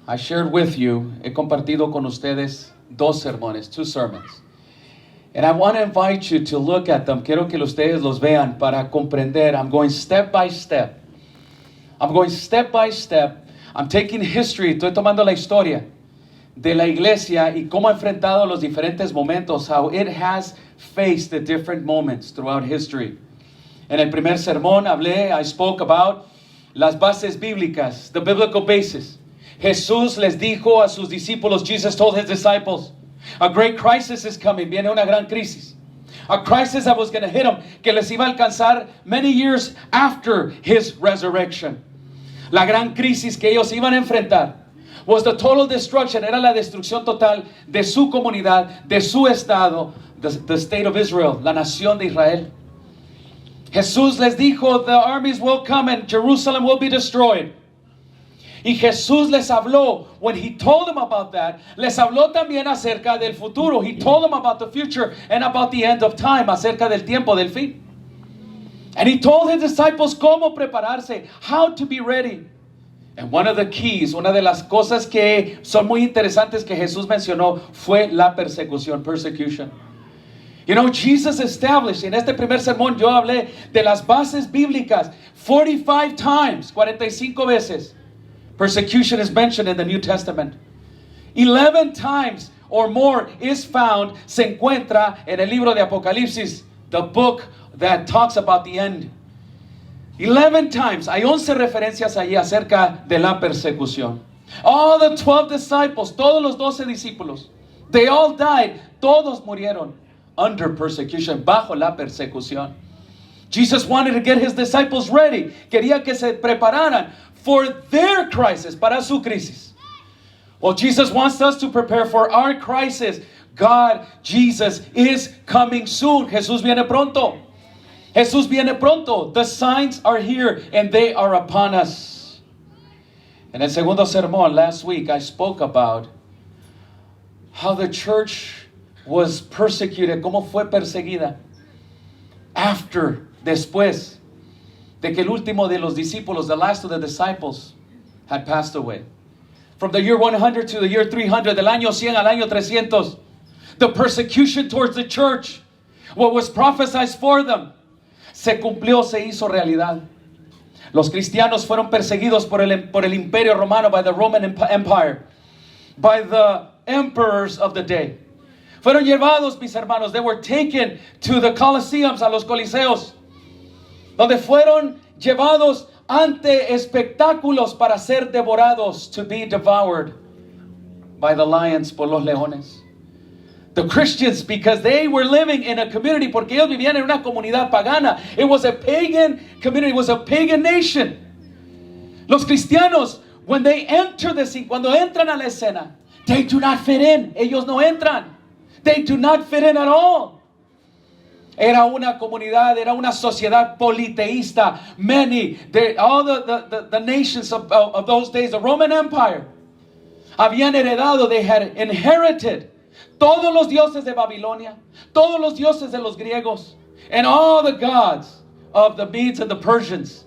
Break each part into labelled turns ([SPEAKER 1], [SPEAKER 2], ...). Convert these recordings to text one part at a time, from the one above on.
[SPEAKER 1] I shared with you, he compartido con ustedes dos sermones, two sermons. And I want to invite you to look at them. Quiero que ustedes los vean para comprender. I'm going step by step. I'm going step by step. I'm taking history. Estoy tomando la historia de la iglesia y cómo ha enfrentado los diferentes momentos, how it has faced the different moments throughout history. En el primer sermón I spoke about las bases bíblicas, the biblical basis. Jesús les dijo a sus discípulos, Jesus told his disciples, a great crisis is coming, viene una gran crisis. A crisis that was going to hit them, que les iba a alcanzar many years after his resurrection. La gran crisis que ellos iban a enfrentar was the total destruction, era la destrucción total de su comunidad, de su estado, the state of Israel, la nación de Israel. Jesús les dijo, the armies will come and Jerusalem will be destroyed. Y Jesús les habló, when he told them about that, les habló también acerca del futuro. He told them about the future and about the end of time, acerca del tiempo del fin. And he told his disciples cómo prepararse, how to be ready. And one of the keys, una de las cosas que son muy interesantes que Jesús mencionó fue la persecución, persecution. You know, Jesus established, en este primer sermón yo hablé de las bases bíblicas 45 times, 45 veces. Persecution is mentioned in the New Testament. 11 times or more is found, se encuentra en el libro de Apocalipsis, the book that talks about the end. 11 times, hay 11 referencias allí acerca de la persecución. All the 12 disciples, todos los 12 discípulos, they all died, todos murieron under persecution, bajo la persecución. Jesus wanted to get his disciples ready, quería que se prepararan for their crisis, para su crisis. Well, Jesus wants us to prepare for our crisis. God, Jesus is coming soon. Jesús viene pronto. Jesús viene pronto. The signs are here and they are upon us. En el segundo sermón last week, I spoke about how the church was persecuted, cómo fue perseguida después de que el último de los discípulos, the last of the disciples, had passed away. From the year 100 to the year 300, del año 100 al año 300, the persecution towards the church, what was prophesied for them, se cumplió, se hizo realidad. Los cristianos fueron perseguidos por el imperio romano, by the Roman Empire, by the emperors of the day. Fueron llevados, mis hermanos, they were taken to the Colosseums, a los coliseos, donde fueron llevados ante espectáculos para ser devorados, to be devoured by the lions, por los leones. The Christians, because they were living in a community, porque ellos vivían en una comunidad pagana. It was a pagan community, it was a pagan nation. Los cristianos, when they enter the scene, cuando entran a la escena, they do not fit in. Ellos no entran. They do not fit in at all. Era una comunidad, era una sociedad politeísta. All the nations of those days, the Roman Empire, habían heredado, they had inherited todos los dioses de Babilonia, todos los dioses de los griegos, and all the gods of the Medes and the Persians.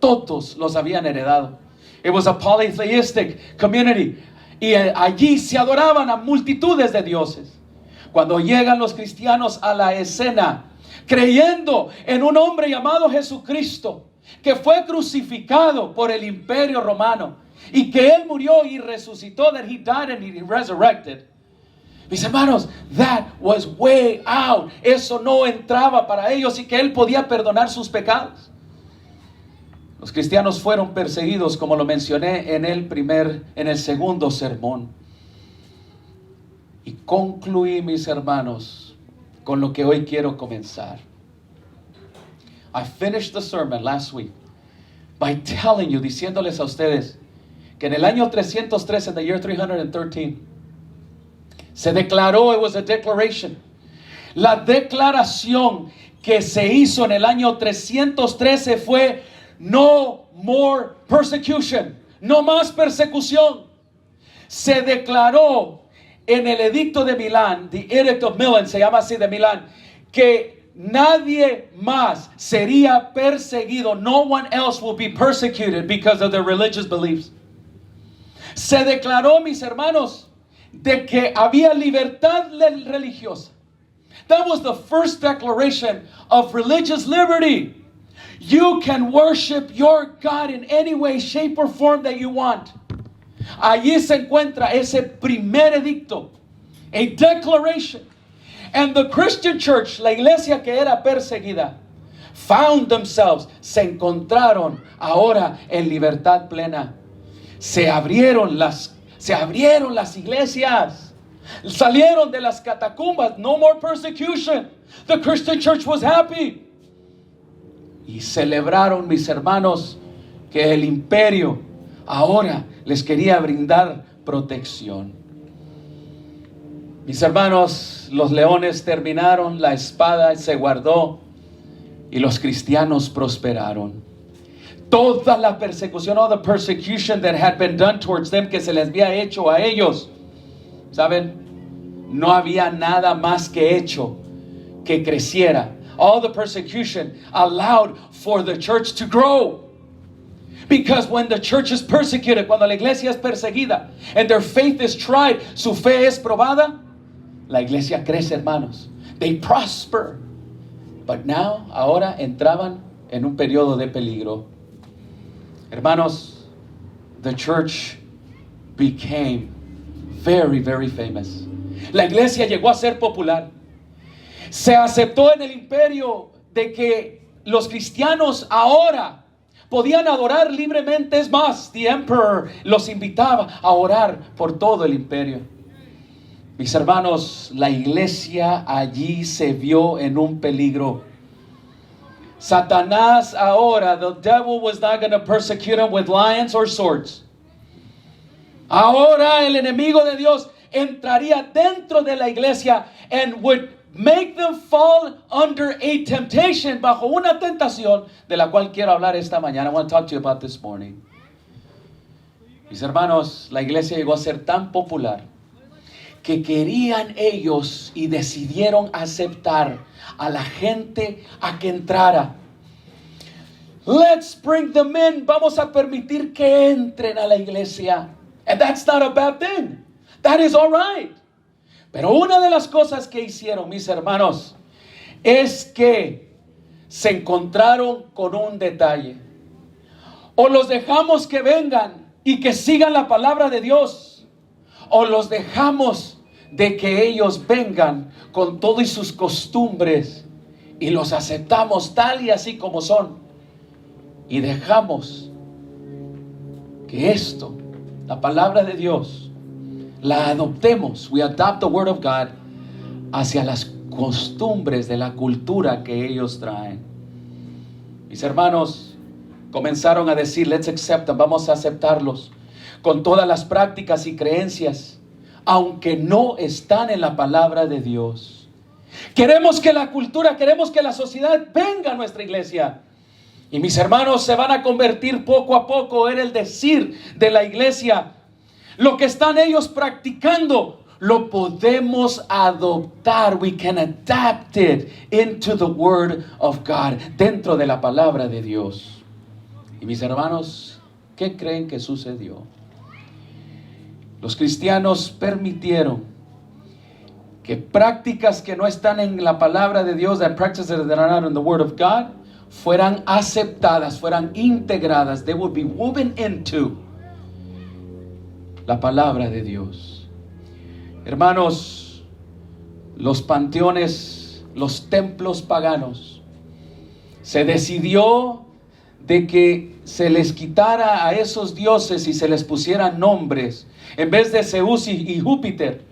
[SPEAKER 1] Todos los habían heredado. It was a polytheistic community. Y allí se adoraban a multitudes de dioses. Cuando llegan los cristianos a la escena, creyendo en un hombre llamado Jesucristo, que fue crucificado por el imperio romano, y que él murió y resucitó, that he died and he resurrected. Mis hermanos, that was way out. Eso no entraba para ellos y que él podía perdonar sus pecados. Los cristianos fueron perseguidos, como lo mencioné en el segundo sermón. Y concluí, mis hermanos, con lo que hoy quiero comenzar. I finished the sermon last week by telling you, diciéndoles a ustedes, que en el año 303, in the year 313, se declaró, it was a declaration. La declaración que se hizo en el año 313 fue, no more persecution, no más persecución. Se declaró en el edicto de Milán, the Edict of Milan, se llama así, de Milán, que nadie más sería perseguido. No one else will be persecuted because of their religious beliefs. Se declaró, mis hermanos, de que había libertad religiosa. That was the first declaration of religious liberty. You can worship your God in any way, shape, or form that you want. Allí se encuentra ese primer edicto, a declaration. And the Christian church, la iglesia que era perseguida, found themselves, se encontraron ahora en libertad plena. Se abrieron las iglesias. Salieron de las catacumbas. No more persecution. The Christian church was happy. Y celebraron, mis hermanos, que el imperio ahora les quería brindar protección. Mis hermanos, los leones terminaron, la espada se guardó y los cristianos prosperaron. Toda la persecución, all the persecution that had been done towards them, que se les había hecho a ellos, ¿saben? No había nada más que hecho que creciera. All the persecution allowed for the church to grow. Because when the church is persecuted, cuando la iglesia es perseguida, and their faith is tried, su fe es probada, la iglesia crece, hermanos. They prosper. But now, ahora entraban en un periodo de peligro. Hermanos, the church became very, very famous. La iglesia llegó a ser popular. Se aceptó en el imperio de que los cristianos ahora podían adorar libremente. Es más, the emperor los invitaba a orar por todo el imperio. Mis hermanos, la iglesia allí se vio en un peligro. Satanás ahora, the devil was not going to persecute him with lions or swords. Ahora el enemigo de Dios entraría dentro de la iglesia and would make them fall under a temptation, bajo una tentación de la cual quiero hablar esta mañana. I want to talk to you about this morning. Mis hermanos, la iglesia llegó a ser tan popular que querían ellos y decidieron aceptar a la gente a que entrara. Let's bring them in. Vamos a permitir que entren a la iglesia. And that's not a bad thing. That is all right. Pero una de las cosas que hicieron, mis hermanos, es que se encontraron con un detalle. O los dejamos que vengan y que sigan la palabra de Dios, o los dejamos de que ellos vengan con todo y sus costumbres y los aceptamos tal y así como son, y dejamos que esto, la palabra de Dios, la adoptemos. We adopt the word of God hacia las costumbres de la cultura que ellos traen. Mis hermanos comenzaron a decir, let's accept them, vamos a aceptarlos con todas las prácticas y creencias, aunque no están en la palabra de Dios. Queremos que la cultura, queremos que la sociedad venga a nuestra iglesia. Y mis hermanos, se van a convertir poco a poco en el decir de la iglesia. Lo que están ellos practicando, lo podemos adoptar. We can adapt it into the word of God, dentro de la palabra de Dios. Y mis hermanos, ¿qué creen que sucedió? Los cristianos permitieron que prácticas que no están en la palabra de Dios, that practices that are not in the word of God, fueran aceptadas, fueran integradas. They would be woven into la palabra de Dios. Hermanos, los panteones, los templos paganos, se decidió de que se les quitara a esos dioses y se les pusieran nombres, en vez de Zeus y Júpiter,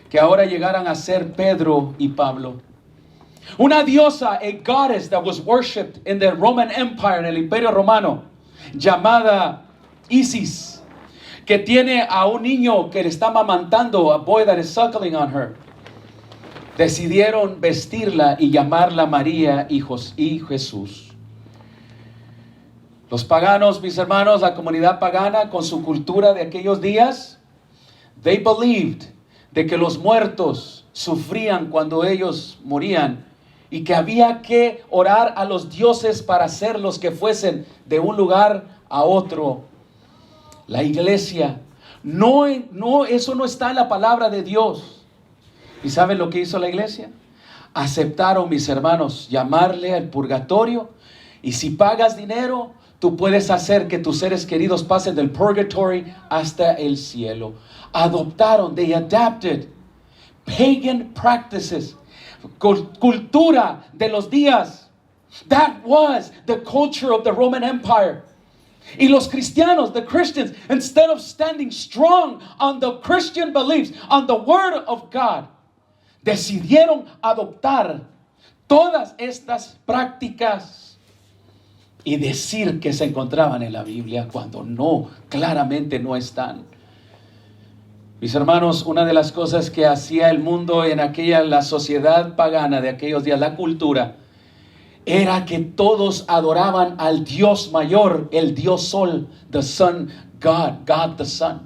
[SPEAKER 1] que ahora llegaran a ser Pedro y Pablo. Una diosa, a goddess that was worshipped in the Roman Empire, en el Imperio Romano, llamada Isis, que tiene a un niño que le está amamantando, a boy that is suckling on her. Decidieron vestirla y llamarla María y Jesús. Los paganos, mis hermanos, la comunidad pagana, con su cultura de aquellos días, they believed de que los muertos sufrían cuando ellos morían y que había que orar a los dioses para hacerlos que fuesen de un lugar a otro. La iglesia No, eso no está en la palabra de Dios. ¿Y saben lo que hizo la iglesia? Aceptaron, mis hermanos, llamarle al purgatorio. Y si pagas dinero, tú puedes hacer que tus seres queridos pasen del purgatory hasta el cielo. Adoptaron, they adapted pagan practices, cultura de los días. That was the culture of the Roman Empire. Y los cristianos, the Christians, instead of standing strong on the Christian beliefs, on the Word of God, decidieron adoptar todas estas prácticas y decir que se encontraban en la Biblia cuando no, claramente no están. Mis hermanos, una de las cosas que hacía el mundo en la sociedad pagana de aquellos días, la cultura, era que todos adoraban al Dios mayor, el Dios Sol, the Sun, God the Sun.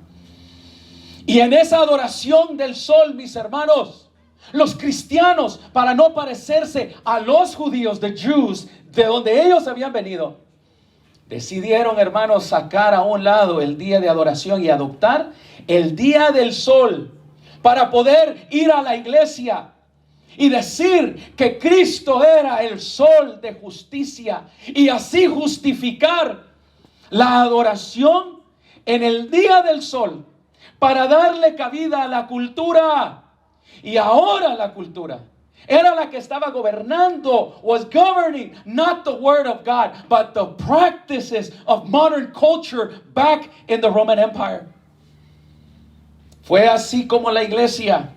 [SPEAKER 1] Y en esa adoración del Sol, mis hermanos, los cristianos, para no parecerse a los judíos, the Jews, de donde ellos habían venido, decidieron, hermanos, sacar a un lado el día de adoración y adoptar el día del sol para poder ir a la iglesia y decir que Cristo era el sol de justicia y así justificar la adoración en el día del sol para darle cabida a la cultura. Y ahora la cultura era la que estaba gobernando, was governing not the word of God, but the practices of modern culture back in the Roman Empire. Fue así como la iglesia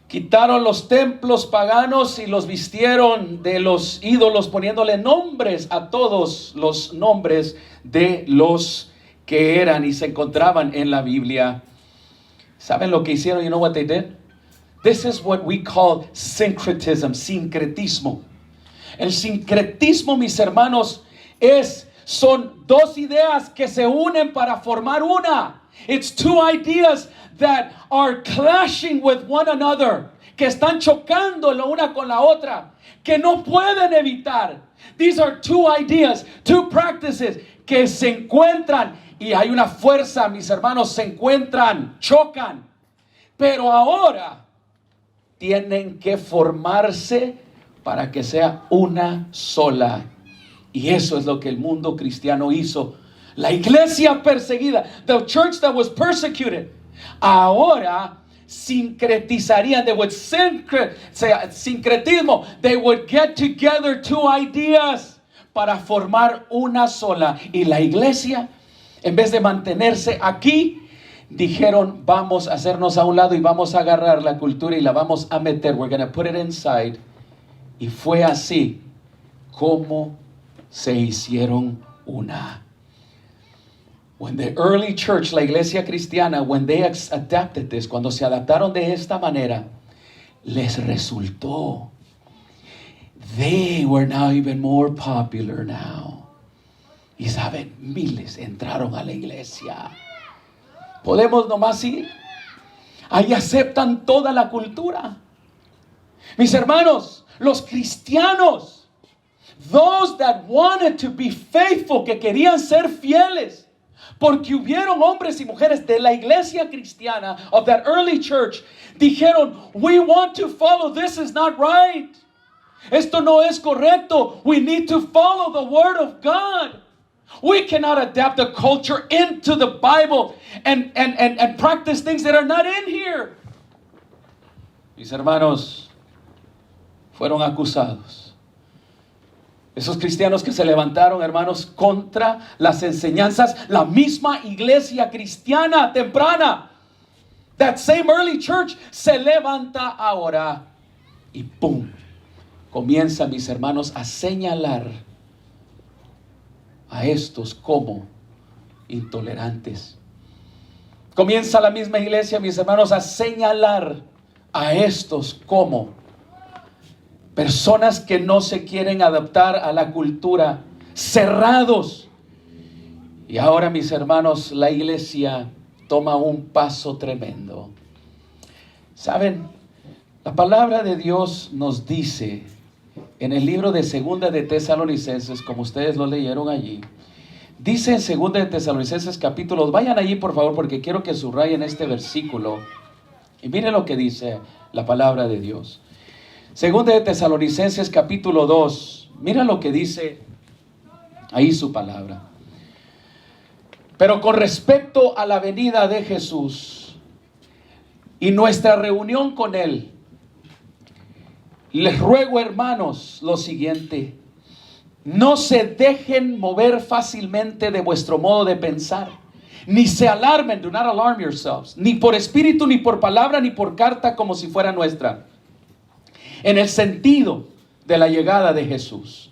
[SPEAKER 1] quitaron los templos paganos y los vistieron de los ídolos, poniéndole nombres a todos los nombres de los que eran y se encontraban en la Biblia. ¿Saben lo que hicieron? You know what they did? This is what we call syncretism, sincretismo. El sincretismo, mis hermanos, son dos ideas que se unen para formar una. It's two ideas that are clashing with one another, que están chocando la una con la otra, que no pueden evitar. These are two ideas, two practices que se encuentran y hay una fuerza, mis hermanos, se encuentran, chocan. Pero ahora tienen que formarse para que sea una sola. Y eso es lo que el mundo cristiano hizo. La iglesia perseguida, the church that was persecuted, ahora sincretizarían, they would sincretismo, they would get together two ideas para formar una sola. Y la iglesia, en vez de mantenerse aquí, dijeron, vamos a hacernos a un lado y vamos a agarrar la cultura y la vamos a meter. We're going to put it inside. Y fue así como se hicieron una. When the early church, la iglesia cristiana, when they adapted this, cuando se adaptaron de esta manera, les resultó. They were now even more popular now. Y saben, miles entraron a la iglesia. Podemos nomás ir. Ahí aceptan toda la cultura. Mis hermanos, los cristianos, those that wanted to be faithful, que querían ser fieles, porque hubieron hombres y mujeres de la iglesia cristiana, of that early church, dijeron, we want to follow, this is not right. Esto no es correcto. We need to follow the word of God. We cannot adapt the culture into the Bible and practice things that are not in here. Mis hermanos, fueron acusados. Esos cristianos que se levantaron, hermanos, contra las enseñanzas, la misma iglesia cristiana temprana, that same early church, se levanta ahora y ¡pum! Comienza, mis hermanos, a señalar a estos como intolerantes. Comienza la misma iglesia, mis hermanos, a señalar a estos como personas que no se quieren adaptar a la cultura, cerrados. Y ahora, mis hermanos, la iglesia toma un paso tremendo. ¿Saben? La palabra de Dios nos dice en el libro de Segunda de Tesalonicenses, como ustedes lo leyeron allí, Dice en 2 de Tesalonicenses capítulo 2, vayan allí por favor porque quiero que subrayen este versículo. Y miren lo que dice la palabra de Dios. 2 de Tesalonicenses capítulo 2, mira lo que dice ahí su palabra. Pero con respecto a la venida de Jesús y nuestra reunión con Él, les ruego, hermanos, lo siguiente: no se dejen mover fácilmente de vuestro modo de pensar, ni se alarmen, do not alarm yourselves, ni por espíritu, ni por palabra, ni por carta como si fuera nuestra, en el sentido de la llegada de Jesús.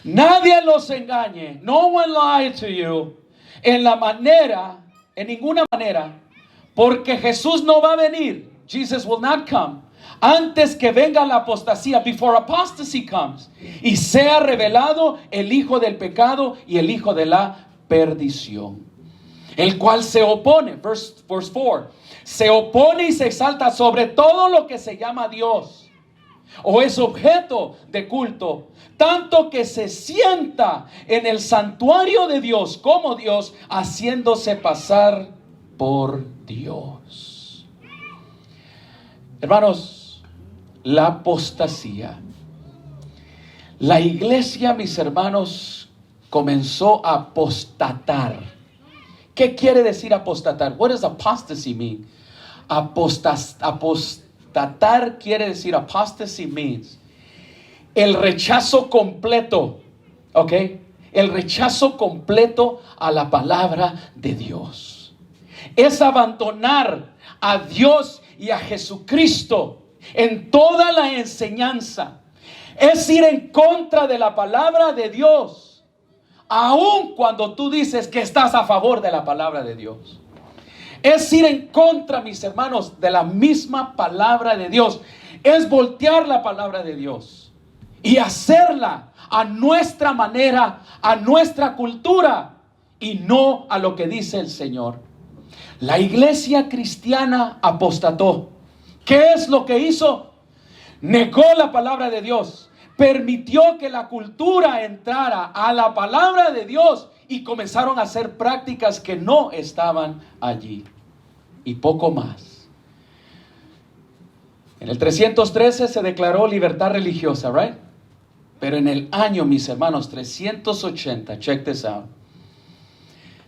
[SPEAKER 1] Nadie los engañe, no one lie to you, en ninguna manera, porque Jesús no va a venir, Jesus will not come, antes que venga la apostasía, before apostasy comes, y sea revelado el hijo del pecado y el hijo de la perdición, el cual se opone, verse 4, se opone y se exalta sobre todo lo que se llama Dios, o es objeto de culto, tanto que se sienta en el santuario de Dios como Dios, haciéndose pasar por Dios. Hermanos, la apostasía. La iglesia, mis hermanos, comenzó a apostatar. ¿Qué quiere decir apostatar? What does apostasy mean? Apostatar quiere decir, apostasy means el rechazo completo, ¿ok? El rechazo completo a la palabra de Dios. Es abandonar a Dios y a Jesucristo en toda la enseñanza. Es ir en contra de la palabra de Dios, aun cuando tú dices que estás a favor de la palabra de Dios. Es ir en contra, mis hermanos, de la misma palabra de Dios. Es voltear la palabra de Dios y hacerla a nuestra manera, a nuestra cultura, y no a lo que dice el Señor. La iglesia cristiana apostató. ¿Qué es lo que hizo? Negó la palabra de Dios. Permitió que la cultura entrara a la palabra de Dios y comenzaron a hacer prácticas que no estaban allí. Y poco más. En el 313 se declaró libertad religiosa, right? Pero en el año, mis hermanos, 380, check this out,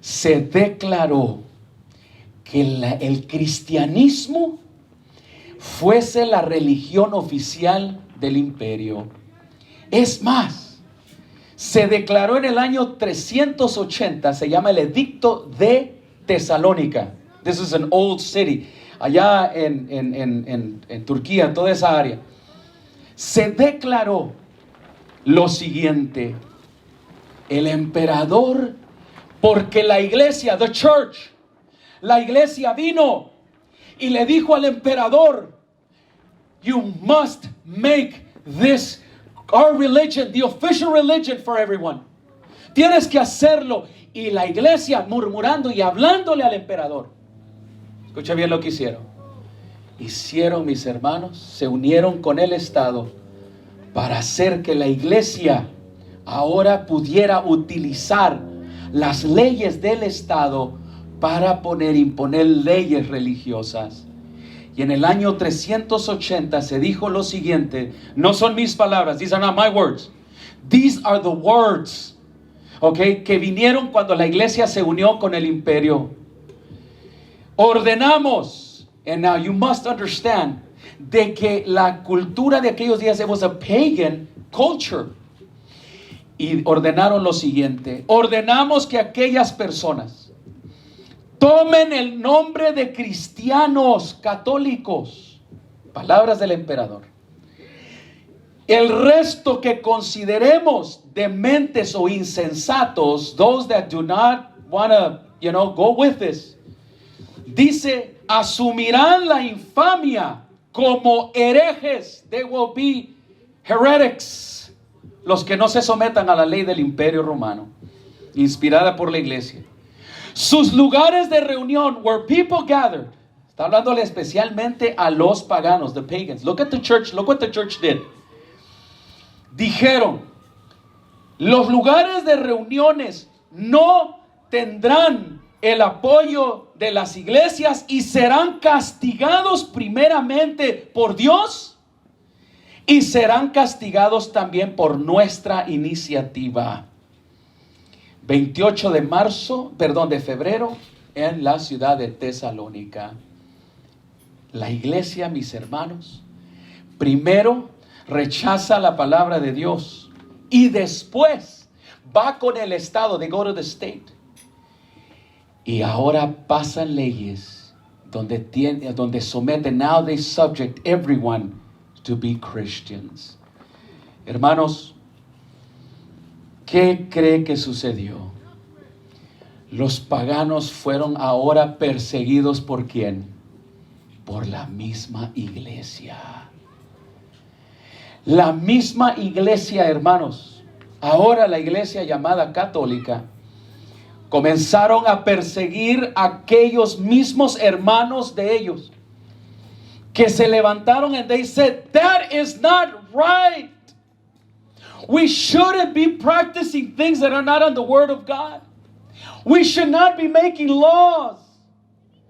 [SPEAKER 1] se declaró que el cristianismo fuese la religión oficial del imperio. Es más, se declaró en el año 380, se llama el Edicto de Tesalónica. This is an old city, allá en Turquía, toda esa área. Se declaró lo siguiente: el emperador, porque la iglesia, the church, la iglesia vino y le dijo al emperador, you must make this our religion, the official religion for everyone. Tienes que hacerlo. Y la iglesia murmurando y hablándole al emperador. Escucha bien lo que hicieron. Hicieron, mis hermanos, se unieron con el Estado para hacer que la iglesia ahora pudiera utilizar las leyes del Estado para imponer leyes religiosas. Y en el año 380 se dijo lo siguiente, no son mis palabras, these are not my words, these are the words, okay, que vinieron cuando la iglesia se unió con el imperio. Ordenamos, and now you must understand, de que la cultura de aquellos días, it was a pagan culture. Y ordenaron lo siguiente: ordenamos que aquellas personas tomen el nombre de cristianos católicos, palabras del emperador. El resto que consideremos dementes o insensatos, those that do not want to, go with this, dice, asumirán la infamia como herejes. They will be heretics. Los que no se sometan a la ley del imperio romano, inspirada por la iglesia. Sus lugares de reunión, where people gathered. Está hablándole especialmente a los paganos, the pagans. Look at the church, look what the church did. Dijeron, los lugares de reuniones no tendrán el apoyo de las iglesias y serán castigados primeramente por Dios y serán castigados también por nuestra iniciativa. 28 de febrero en la ciudad de Tesalónica. La iglesia, mis hermanos, primero rechaza la palabra de Dios y después va con el estado, they go to the state. Y ahora pasan leyes donde someten, now they subject everyone to be Christians. Hermanos, ¿qué cree que sucedió? Los paganos fueron ahora perseguidos ¿por quién? Por la misma iglesia. La misma iglesia, hermanos, ahora la iglesia llamada católica, comenzaron a perseguir a aquellos mismos hermanos de ellos que se levantaron and they said, that is not right. We shouldn't be practicing things that are not on the Word of God. We should not be making laws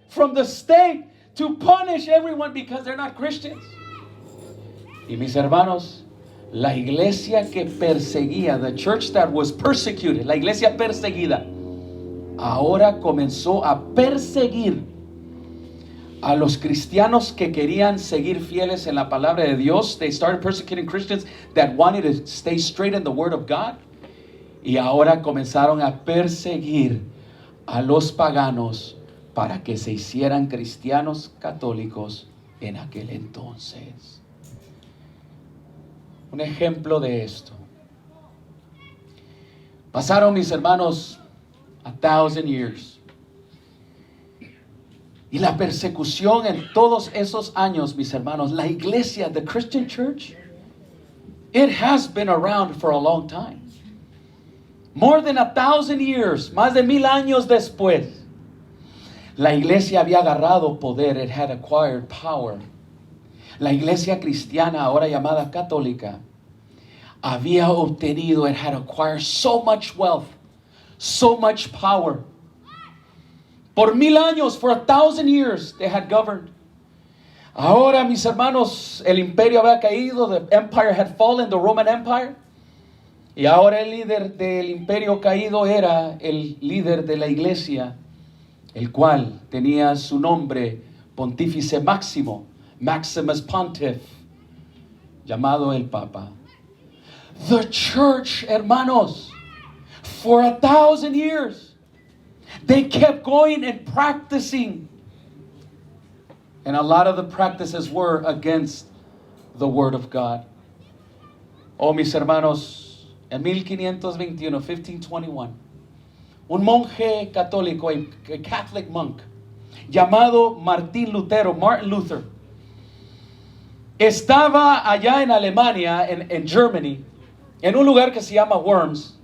[SPEAKER 1] from the state to punish everyone because they're not Christians. Y mis hermanos, la iglesia que perseguía, the church that was persecuted, la iglesia perseguida, ahora comenzó a perseguir a los cristianos que querían seguir fieles en la palabra de Dios. They started persecuting Christians that wanted to stay straight in the Word of God. Y ahora comenzaron a perseguir a los paganos para que se hicieran cristianos católicos en aquel entonces. Un ejemplo de esto. Pasaron, mis hermanos, 1,000 years. Y la persecución en todos esos años, mis hermanos, la iglesia, the Christian church, it has been around for a long time. More than 1,000 years, más de 1000 años después, la iglesia había agarrado poder, it had acquired power. La iglesia cristiana, ahora llamada católica, había obtenido, it had acquired so much wealth, so much power. Por 1000 años, for 1,000 years, they had governed. Ahora, mis hermanos, el imperio había caído, the empire had fallen, the Roman Empire. Y ahora el líder del imperio caído era el líder de la iglesia, el cual tenía su nombre Pontífice Máximo, Maximus Pontiff, llamado el Papa. The church, hermanos, for 1,000 years, they kept going and practicing. And a lot of the practices were against the Word of God. Oh, mis hermanos, en 1521, 1521, un monje católico, a Catholic monk, llamado Martín Lutero, Martin Luther, estaba allá en Alemania, en Germany, en un lugar que se llama Worms,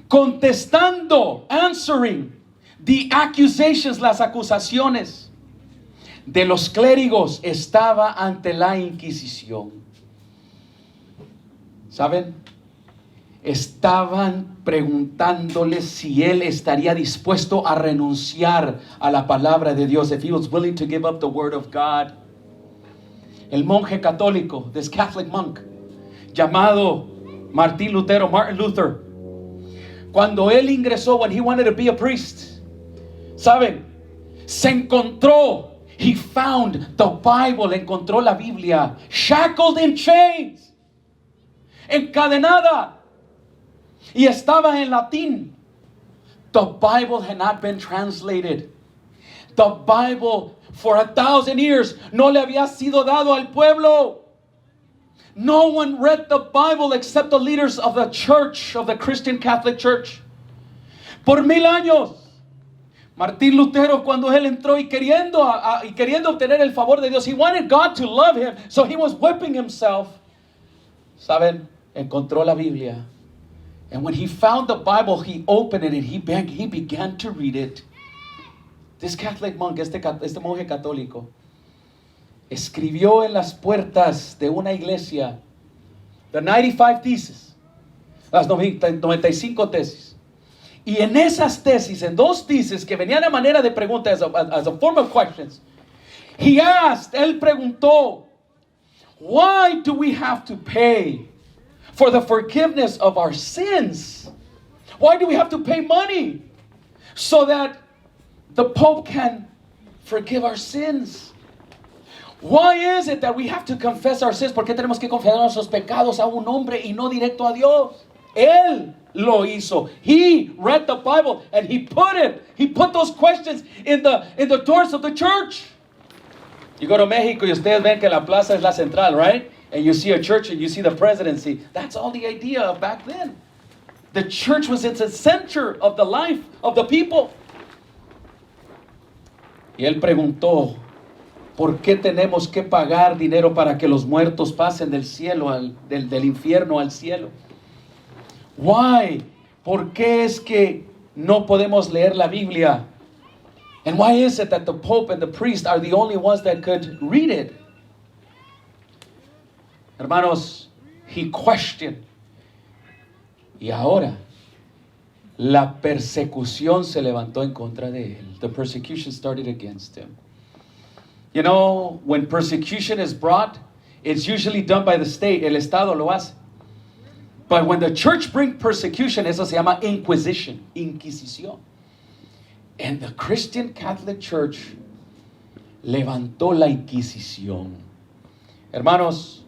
[SPEAKER 1] contestando, answering the accusations, las acusaciones de los clérigos. Estaba ante la Inquisición. ¿Saben? Estaban preguntándole si él estaría dispuesto a renunciar a la palabra de Dios, if he was willing to give up the word of God. El monje católico, this Catholic monk, llamado Martín Lutero, Martin Luther, cuando él ingresó, when he wanted to be a priest, ¿saben? Se encontró, he found the Bible, encontró la Biblia, shackled in chains, encadenada, y estaba en latín. The Bible had not been translated. The Bible for 1,000 years no le había sido dado al pueblo. No one read the Bible except the leaders of the church, of the Christian Catholic Church. Por 1000 años. Martín Lutero, cuando él entró y queriendo obtener el favor de Dios, he wanted God to love him, so he was whipping himself. ¿Saben? Encontró la Biblia. And when he found the Bible, he opened it and he began to read it. This Catholic monk, este monje católico, escribió en las puertas de una iglesia the 95 theses, las 95 tesis. Y en esas tesis, en dos tesis que venían a manera de pregunta, as a form of questions, he asked, él preguntó, why do we have to pay for the forgiveness of our sins? Why do we have to pay money so that the Pope can forgive our sins? Why is it that we have to confess our sins? ¿Por qué tenemos que confesar nuestros pecados a un hombre y no directo a Dios? Él lo hizo. He read the Bible and he put those questions in the doors of the church. You go to Mexico y ustedes ven que la plaza es la central, right? And you see a church and you see the presidency. That's all the idea of back then. The church was at the center of the life of the people. Y él preguntó, ¿por qué tenemos que pagar dinero para que los muertos pasen del cielo, del infierno al cielo? Why? ¿Por qué es que no podemos leer la Biblia? And why is it that the Pope and the priest are the only ones that could read it? Hermanos, he questioned. Y ahora, la persecución se levantó en contra de él. The persecution started against him. You know, when persecution is brought, it's usually done by the state. El Estado lo hace. But when the church brings persecution, eso se llama inquisition, inquisición. And the Christian Catholic Church levantó la inquisición. Hermanos,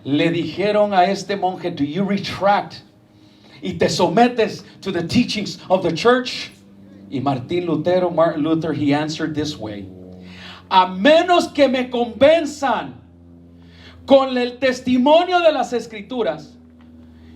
[SPEAKER 1] le dijeron a este monje, do you retract y te sometes to the teachings of the church? Y Martin Luther, he answered this way. A menos que me convenzan con el testimonio de las Escrituras,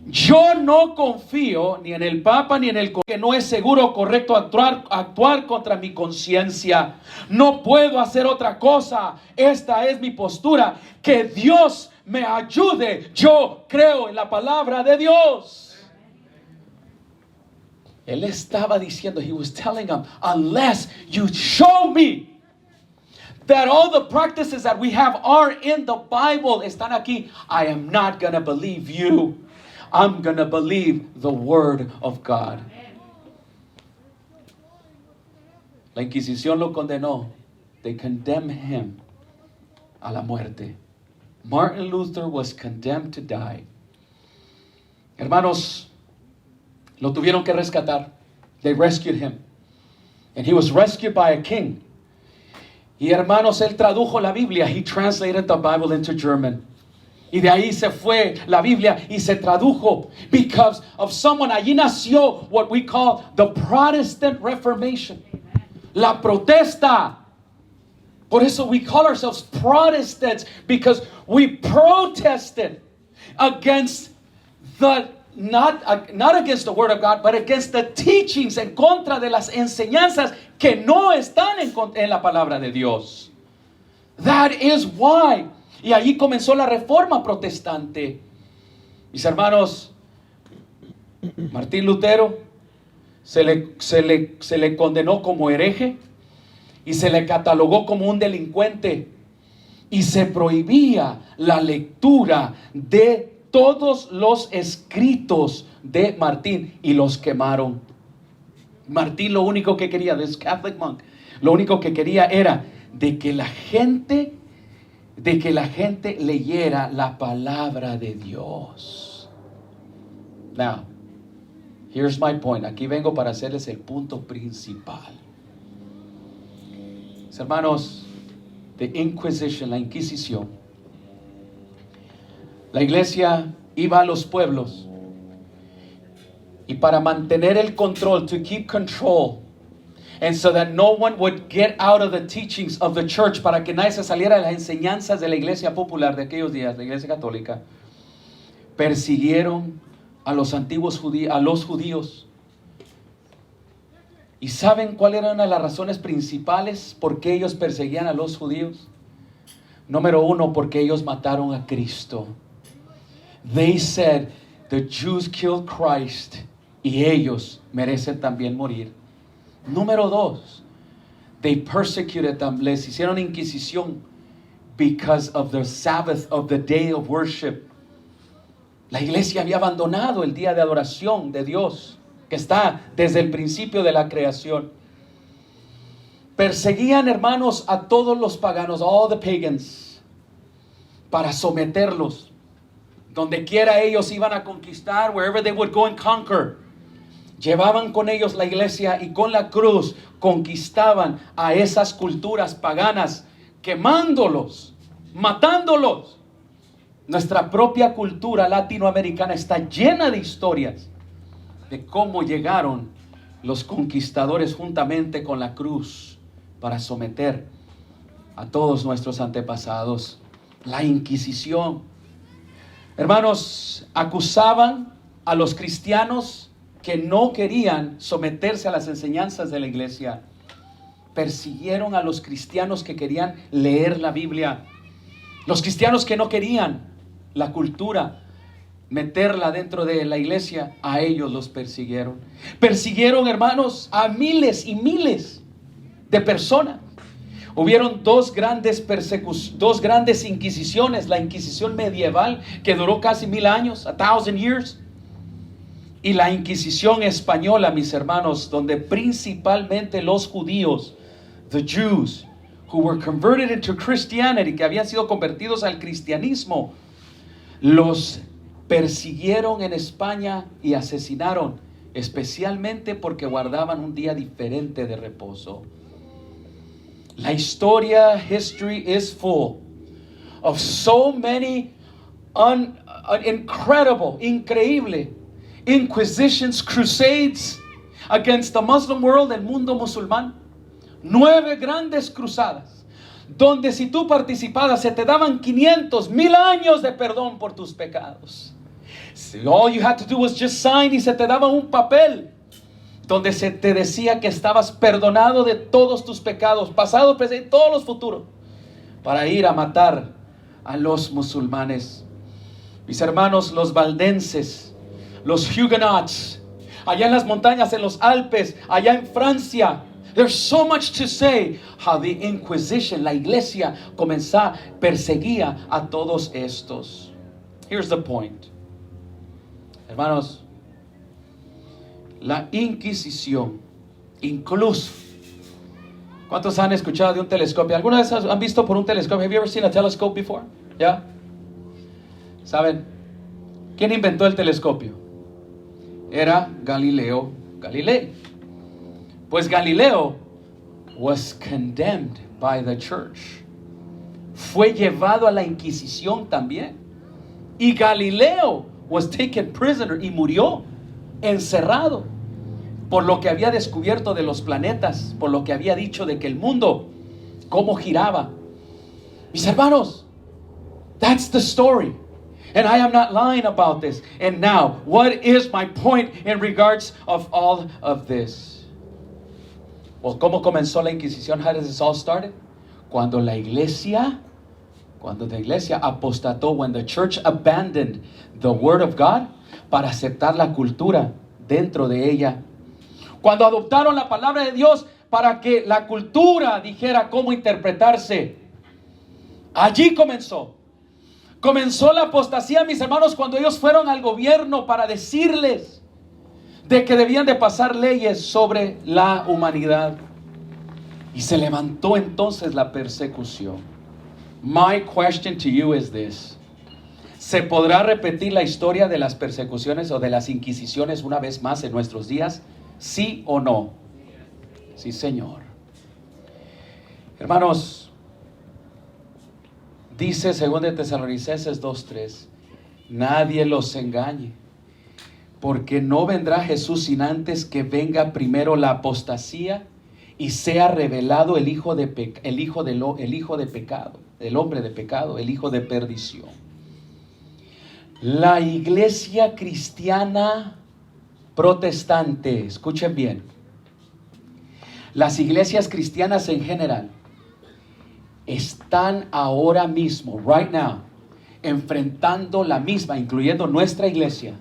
[SPEAKER 1] yo no confío ni en el Papa ni en el que no es seguro o correcto actuar contra mi conciencia. No puedo hacer otra cosa. Esta es mi postura. Que Dios me ayude. Yo creo en la palabra de Dios. Él estaba diciendo, he was telling them, unless you show me that all the practices that we have are in the Bible, están aquí, I am not going to believe you. I'm going to believe the word of God. La Inquisición lo condenó. They condemned him a la muerte. Martin Luther was condemned to die. Hermanos, lo tuvieron que rescatar. They rescued him. And he was rescued by a king. Y hermanos, él tradujo la Biblia. He translated the Bible into German. Y de ahí se fue la Biblia y se tradujo. Because of someone, allí nació what we call the Protestant Reformation. La protesta. Por eso we call ourselves Protestants. Because we protested against not against the Word of God, but against the teachings, en contra de las enseñanzas que no están en la palabra de Dios. That is why. Y allí comenzó la reforma protestante. Mis hermanos, Martín Lutero se le condenó como hereje y se le catalogó como un delincuente y se prohibía la lectura de todos los escritos de Martín y los quemaron. Martín lo único que quería, this Catholic monk, lo único que quería era de que la gente leyera la palabra de Dios. Now, here's my point. Aquí vengo para hacerles el punto principal. Hermanos, the Inquisition, la Inquisición. La iglesia iba a los pueblos y para mantener el control, to keep control, and so that no one would get out of the teachings of the church, para que nadie se saliera de las enseñanzas de la iglesia popular de aquellos días, la iglesia católica, persiguieron a los antiguos judíos, a los judíos. ¿Y saben cuál era una de las razones principales por qué ellos perseguían a los judíos? Número uno, porque ellos mataron a Cristo. They said, the Jews killed Christ, y ellos merecen también morir. Número dos, they persecuted them, les hicieron inquisición because of the Sabbath, of the day of worship. La iglesia había abandonado el día de adoración de Dios. que está desde el principio de la creación. Perseguían, hermanos, a todos los paganos, all the pagans, para someterlos. Donde quiera ellos iban a conquistar, wherever they would go and conquer, llevaban con ellos la iglesia y con la cruz conquistaban a esas culturas paganas, quemándolos, matándolos. Nuestra propia cultura latinoamericana está llena de historias de cómo llegaron los conquistadores juntamente con la cruz para someter a todos nuestros antepasados. La Inquisición. Hermanos, acusaban a los cristianos que no querían someterse a las enseñanzas de la iglesia. Persiguieron a los cristianos que querían leer la Biblia. Los cristianos que no querían la cultura, meterla dentro de la iglesia, a ellos los persiguieron. Persiguieron, hermanos, a miles y miles de personas. Hubieron dos grandes inquisiciones. La Inquisición medieval, que duró casi 1000 años, 1000 years. Y la Inquisición española, mis hermanos, donde principalmente los judíos, the Jews, who were converted into Christianity, que habían sido convertidos al cristianismo, los persiguieron en España y asesinaron, especialmente porque guardaban un día diferente de reposo. La historia, history is full of so many increíble inquisitions, crusades against the Muslim world, el mundo musulmán. 9 grandes cruzadas, donde si tú participabas se te daban 500, 1000 años de perdón por tus pecados. All you had to do was just sign y se te daba un papel donde se te decía que estabas perdonado de todos tus pecados, pasados, presentes y todos los futuros, para ir a matar a los musulmanes. Mis hermanos, los valdenses, los huguenots, allá en las montañas, en los Alpes, allá en Francia. There's so much to say how the Inquisition, la iglesia, perseguía a todos estos. Here's the point. Hermanos, la Inquisición, incluso, ¿cuántos han escuchado de un telescopio? ¿Alguna vez han visto por un telescopio? Have you ever seen a telescope before? ¿Ya? ¿Saben? ¿Quién inventó el telescopio? Era Galileo Galilei. Pues Galileo was condemned by the church. Fue llevado a la Inquisición también. Y Galileo was taken prisoner y murió encerrado por lo que había descubierto de los planetas, por lo que había dicho de que el mundo, cómo giraba. Mis hermanos, that's the story. And I am not lying about this. And now, what is my point in regards of all of this? Well, ¿cómo comenzó la Inquisición? How does this all started? Cuando la iglesia apostató, when the church abandoned the word of God para aceptar la cultura dentro de ella. Cuando adoptaron la palabra de Dios para que la cultura dijera cómo interpretarse. Allí comenzó la apostasía, mis hermanos, cuando ellos fueron al gobierno para decirles de que debían de pasar leyes sobre la humanidad. Y se levantó entonces la persecución. My question to you is this: ¿se podrá repetir la historia de las persecuciones o de las inquisiciones una vez más en nuestros días? ¿Sí o no? Sí, Señor. Hermanos, dice 2 Tesalonicenses 2:3, nadie los engañe, porque no vendrá Jesús sin antes que venga primero la apostasía y sea revelado el hijo de pecado, el hombre de pecado, el hijo de perdición. La iglesia cristiana protestante, escuchen bien, las iglesias cristianas en general están ahora mismo, right now, enfrentando la misma, incluyendo nuestra iglesia,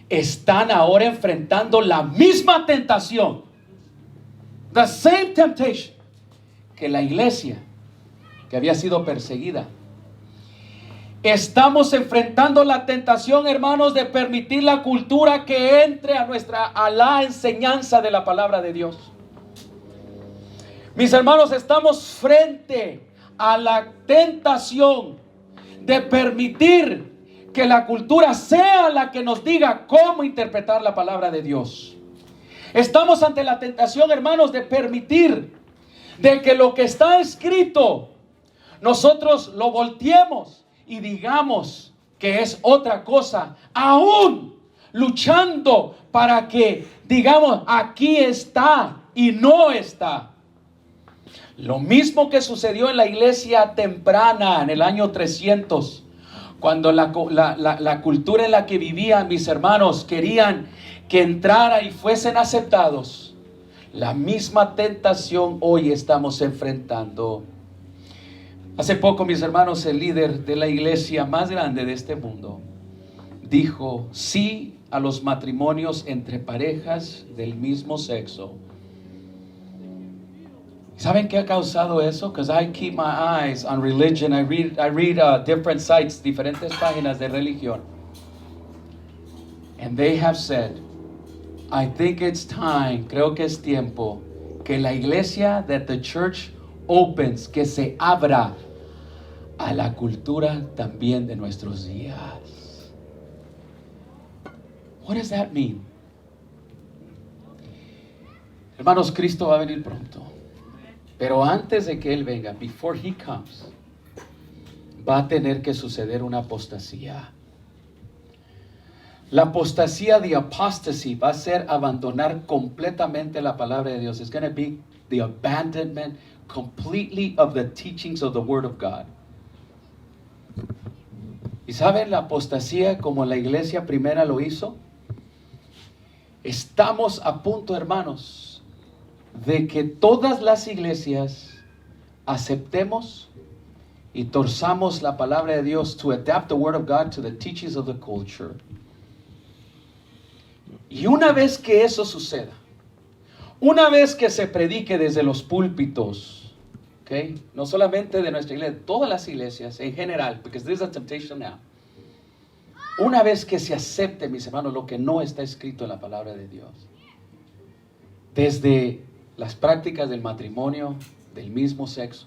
[SPEAKER 1] están ahora enfrentando la misma tentación, the same temptation, que la iglesia que había sido perseguida. Estamos enfrentando la tentación, hermanos, de permitir la cultura que entre a la enseñanza de la palabra de Dios. Mis hermanos, estamos frente a la tentación de permitir que la cultura sea la que nos diga cómo interpretar la palabra de Dios. Estamos ante la tentación, hermanos, de permitir de que lo que está escrito nosotros lo volteemos y digamos que es otra cosa, aún luchando para que digamos aquí está y no está. Lo mismo que sucedió en la iglesia temprana en el año 300, cuando la cultura en la que vivían mis hermanos querían que entrara y fuesen aceptados. La misma tentación hoy estamos enfrentando. Hace poco, mis hermanos, el líder de la iglesia más grande de este mundo dijo sí a los matrimonios entre parejas del mismo sexo. ¿Saben qué ha causado eso? Because I keep my eyes on religion. I read different sites, diferentes páginas de religión. And they have said, I think it's time, creo que es tiempo, que la iglesia, that the church opens, que se abra a la cultura también de nuestros días. What does that mean? Hermanos, Cristo va a venir pronto. Pero antes de que Él venga, before He comes, va a tener que suceder una apostasía. La apostasía, the apostasy, va a ser abandonar completamente la palabra de Dios. It's going to be the abandonment completely of the teachings of the Word of God. ¿Y saben la apostasía como la iglesia primera lo hizo? Estamos a punto, hermanos, de que todas las iglesias aceptemos y torzamos la palabra de Dios, to adapt the Word of God to the teachings of the culture. Y una vez que eso suceda, una vez que se predique desde los púlpitos, okay, no solamente de nuestra iglesia, todas las iglesias en general, because there's a temptation now. Una vez que se acepte, mis hermanos, lo que no está escrito en la palabra de Dios, desde las prácticas del matrimonio del mismo sexo,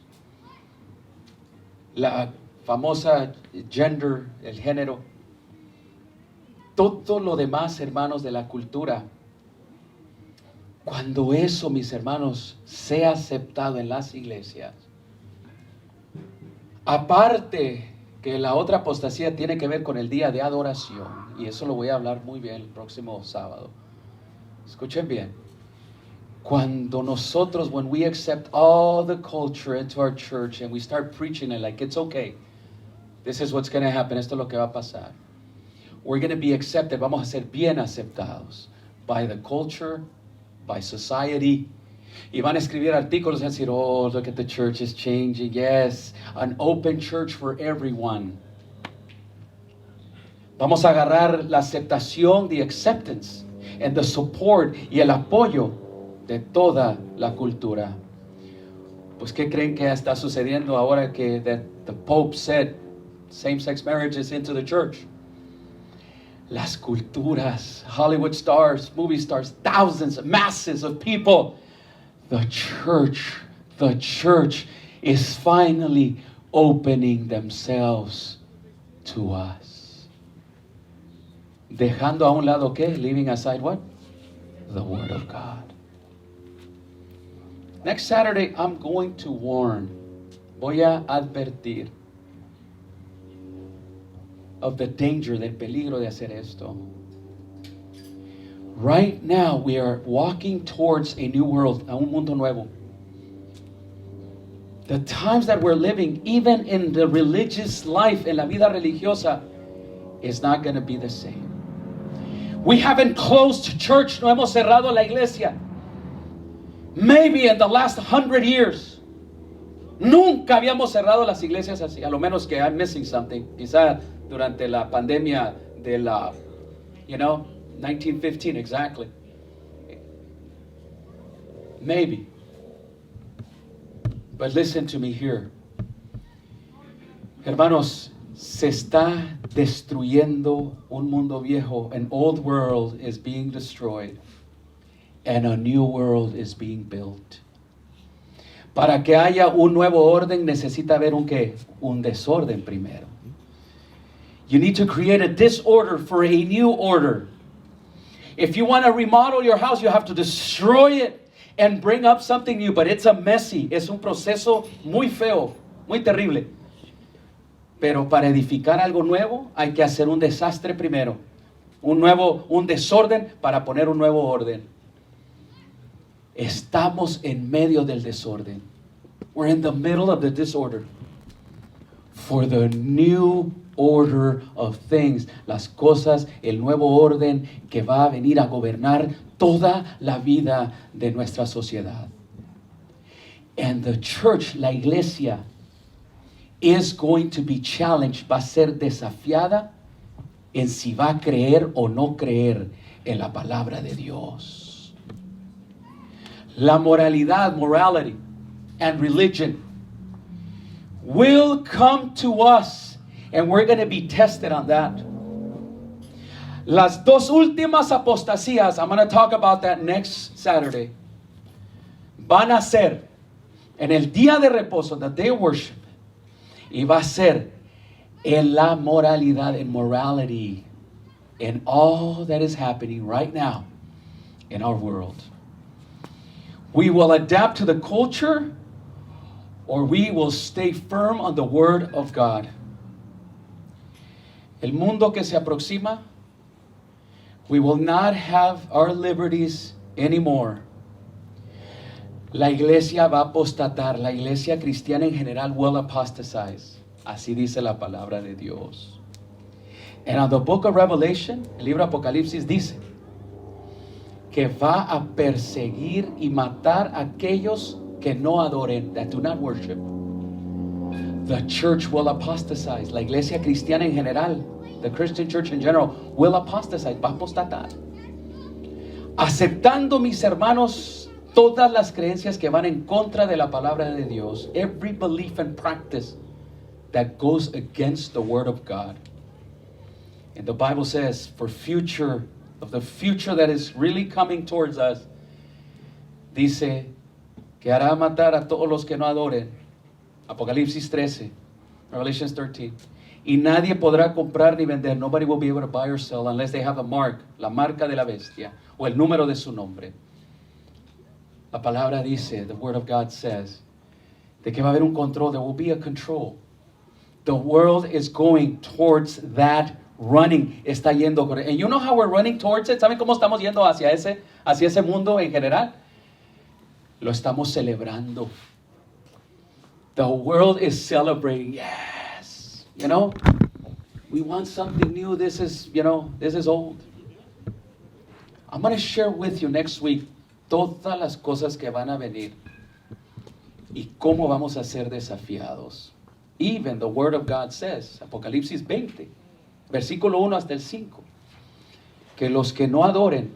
[SPEAKER 1] la famosa gender, el género, todo lo demás, hermanos, de la cultura, cuando eso, mis hermanos, sea aceptado en las iglesias, aparte que la otra apostasía tiene que ver con el día de adoración, y eso lo voy a hablar muy bien el próximo sábado. Escuchen bien. Cuando nosotros, when we accept all the culture into our church and we start preaching it like it's okay, this is what's going to happen, esto es lo que va a pasar. We're going to be accepted, vamos a ser bien aceptados by the culture, by society. Y van a escribir artículos y van a decir, oh, look at the church is changing. Yes, an open church for everyone. Vamos a agarrar la aceptación, the acceptance, and the support y el apoyo de toda la cultura. Pues, ¿qué creen que está sucediendo ahora que the Pope said same-sex marriage is into the church? Las culturas, Hollywood stars, movie stars, thousands, masses of people. The church is finally opening themselves to us. Dejando a un lado, ¿qué? Leaving aside what? The Word of God. Next Saturday, I'm going to warn. Voy a advertir of the danger, del peligro de hacer esto. Right now, we are walking towards a new world, a un mundo nuevo. The times that we're living, even in the religious life, en la vida religiosa, is not going to be the same. We haven't closed church, no hemos cerrado la iglesia. Maybe in the last 100 years. Nunca habíamos cerrado las iglesias así. A lo menos que I'm missing something. Quizá durante la pandemia de la, 1915, exactly. Maybe. But listen to me here. Hermanos, Se está destruyendo un mundo viejo. An old world is being destroyed. And a new world is being built. Para que haya un nuevo orden necesita haber un ¿qué? Un desorden primero. You need to create a disorder for a new order. If you want to remodel your house, you have to destroy it and bring up something new. But it's a messy. Es un proceso muy feo, muy terrible. Pero para edificar algo nuevo hay que hacer un desastre primero. Un desorden para poner un nuevo orden. Estamos en medio del desorden. We're in the middle of the disorder. For the new order of things. Las cosas, el nuevo orden que va a venir a gobernar toda la vida de nuestra sociedad. And the church, la iglesia, is going to be challenged, va a ser desafiada en si va a creer o no creer en la palabra de Dios. La moralidad, morality, and religion will come to us, and we're going to be tested on that. Las dos últimas apostasías, I'm going to talk about that next Saturday, van a ser en el día de reposo, the day of worship, y va a ser en la moralidad, en morality, in all that is happening right now in our world. We will adapt to the culture, or we will stay firm on the word of God. El mundo que se aproxima, we will not have our liberties anymore. La iglesia va a apostatar. La iglesia cristiana en general will apostatize. Así dice la palabra de Dios. And on the book of Revelation, el libro Apocalipsis dice que va a perseguir y matar a aquellos que no adoren, that do not worship. The church will apostatize. La iglesia cristiana en general, the Christian church in general, will apostatize, va a apostatar. Aceptando, mis hermanos, todas las creencias que van en contra de la palabra de Dios, every belief and practice that goes against the word of God. And the Bible says, for future, of the future that is really coming towards us, dice que hará matar a todos los que no adoren. Apocalipsis 13, Revelation 13. Y nadie podrá comprar ni vender. Nobody will be able to buy or sell unless they have a mark, la marca de la bestia, o el número de su nombre. La palabra dice, the word of God says, de que va a haber un control. There will be a control. The world is going towards that running. Está yendo. And you know how we're running towards it? ¿Saben cómo estamos yendo hacia ese mundo en general? Lo estamos celebrando. The world is celebrating. Yes. You know, we want something new. This is old. I'm going to share with you next week todas las cosas que van a venir y cómo vamos a ser desafiados. Even the word of God says, Apocalipsis 20, versículo 1 hasta el 5, que los que no adoren,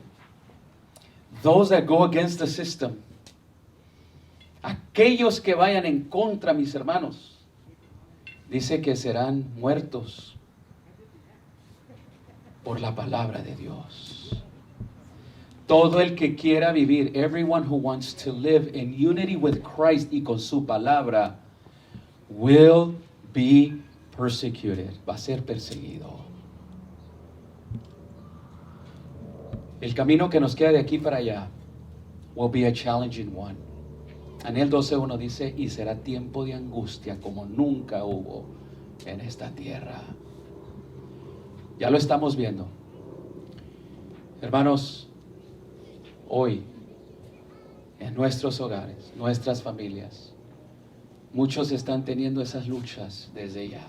[SPEAKER 1] those that go against the system, aquellos que vayan en contra, mis hermanos, dice que serán muertos por la palabra de Dios. Todo el que quiera vivir, everyone who wants to live in unity with Christ y con su palabra, will be persecuted. Va a ser perseguido. El camino que nos queda de aquí para allá will be a challenging one. Daniel 12:1 dice, y será tiempo de angustia como nunca hubo en esta tierra. Ya lo estamos viendo. Hermanos, hoy, en nuestros hogares, nuestras familias, muchos están teniendo esas luchas desde ya.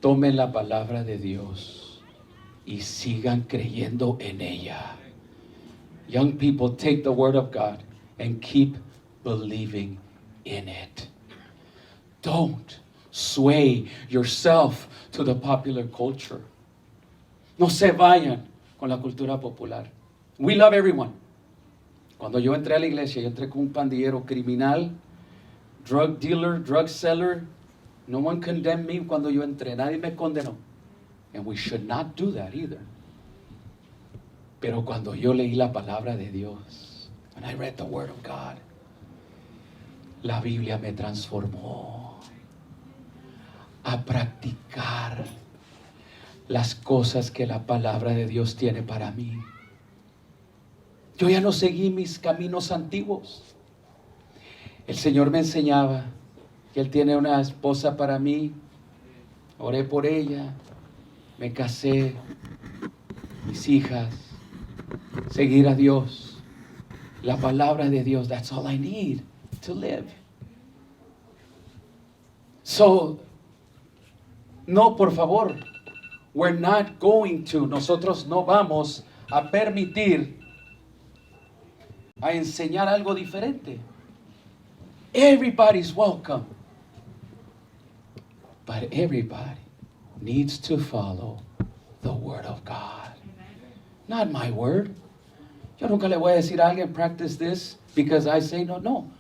[SPEAKER 1] Tomen la palabra de Dios y sigan creyendo en ella. Young people, take the word of God and keep believing in it. Don't sway yourself to the popular culture. No se vayan con la cultura popular. We love everyone. Cuando yo entré a la iglesia, yo entré con un pandillero criminal, drug dealer, drug seller, No one condemned me cuando yo entré. Nadie me condenó. And we should not do that either. Pero cuando yo leí la palabra de Dios, when I read the Word of God, la Biblia me transformó a practicar las cosas que la palabra de Dios tiene para mí. Yo ya no seguí mis caminos antiguos. El Señor me enseñaba que Él tiene una esposa para mí. Oré por ella, me casé, mis hijas, seguir a Dios, la palabra de Dios. That's all I need to live. So, no, por favor, nosotros no vamos a permitir a enseñar algo diferente. Everybody's welcome. But everybody needs to follow the Word of God. Not my word. Yo nunca le voy a decir a alguien, practice this because I say no. No.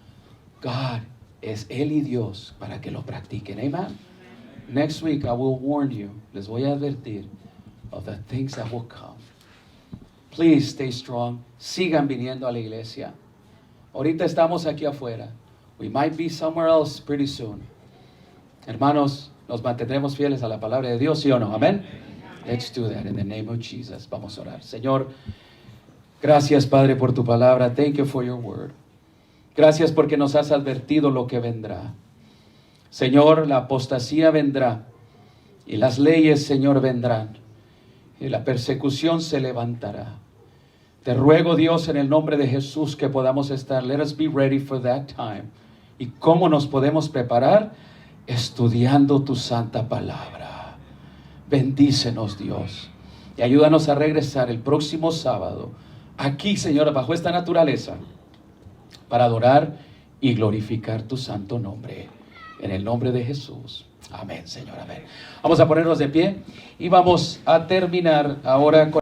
[SPEAKER 1] God es Él y Dios para que lo practiquen. Amen. Next week I will warn you. Les voy a advertir of the things that will come. Please stay strong. Sigan viniendo a la iglesia. Ahorita estamos aquí afuera. We might be somewhere else pretty soon. Hermanos, nos mantendremos fieles a la palabra de Dios, ¿sí o no? Amén. Let's do that in the name of Jesus. Vamos a orar. Señor, gracias, Padre, por tu palabra. Thank you for your word. Gracias porque nos has advertido lo que vendrá. Señor, la apostasía vendrá y las leyes, Señor, vendrán y la persecución se levantará. Te ruego, Dios, en el nombre de Jesús, que podamos estar. Let us be ready for that time. ¿Y cómo nos podemos preparar? Estudiando tu santa palabra. Bendícenos, Dios, y ayúdanos a regresar el próximo sábado aquí, Señor, bajo esta naturaleza, para adorar y glorificar tu santo nombre. En el nombre de Jesús. Amén, Señor, amén. Vamos a ponernos de pie y vamos a terminar ahora con